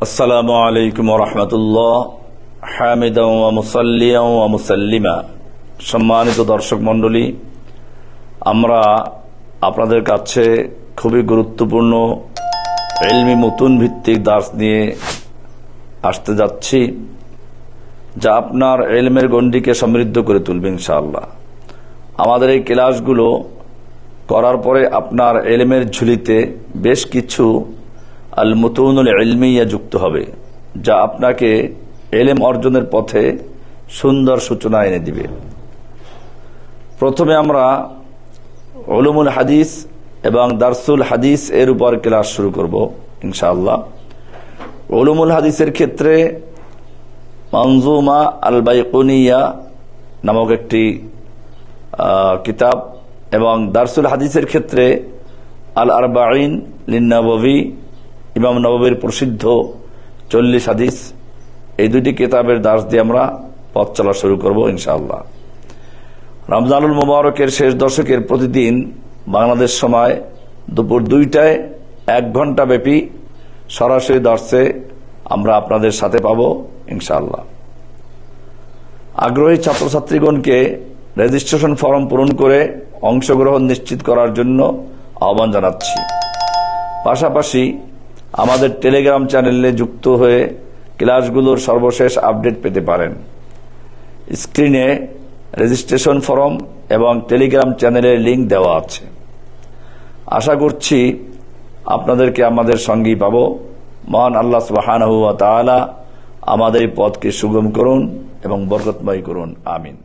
আসসালামু আলাইকুম ওয়া রাহমাতুল্লাহ। হামিদান ওয়া মুসাল্লিয়ান ওয়া মুসাল্লিমা। সম্মানিত দর্শক মণ্ডলী, আমরা আপনাদের কাছে খুবই গুরুত্বপূর্ণ ইলমি মুতুন ভিত্তিক দার্স নিয়ে আসতে যাচ্ছি, যা আপনার ইলমের গণ্ডিকে সমৃদ্ধ করে তুলবে ইনশাআল্লাহ। আমাদের এই ক্লাসগুলো করার পরে আপনার ইলমের ঝুলিতে বেশ কিছু আল মুতুনুল ইলমিয়া যুক্ত হবে, যা আপনাকে ইলম অর্জনের পথে সুন্দর সূচনা এনে দিবে। প্রথমে আমরা উলুমুল হাদিস এবং দারসুল হাদিস এর উপর ক্লাস শুরু করব ইনশাআল্লাহ। উলুমুল হাদিসের ক্ষেত্রে মানজুমা আল বাইকুনিয়া নামক একটি কিতাব, এবং দারসুল হাদিসের ক্ষেত্রে আল আরবাঈন লিন-নববী, ইমাম নববীর প্রসিদ্ধ 40 হাদিস, এই দুটি কিতাবের দার্স দিয়ে আমরা পথ চলা শুরু করব ইনশাআল্লাহ। রমজানুল মুবারকের শেষ দশকের প্রতিদিন বাংলাদেশ সময় দুপুর 2টায় 1 ঘন্টা ব্যাপী সরাসরি দার্সে আমরা আপনাদের সাথে পাব ইনশাআল্লাহ। আগ্রহী ছাত্রছাত্রীগণকে রেজিস্ট্রেশন ফর্ম পূরণ করে অংশগ্রহণ নিশ্চিত করার জন্য আহ্বান জানাচ্ছি। পাশাপাশি আমাদের টেলিগ্রাম চ্যানেলে যুক্ত হয়ে ক্লাসগুলোর সর্বশেষ আপডেট পেতে পারেন। স্ক্রিনে রেজিস্ট্রেশন ফর্ম এবং টেলিগ্রাম চ্যানেলের লিংক দেওয়া আছে। আশা করছি আপনাদেরকে আমাদের সঙ্গেই পাব। মহান আল্লাহ সুবহানাহু ওয়া তাআলা আমাদের এই পথকে সুগম করুন এবং বরকতময় করুন। আমিন।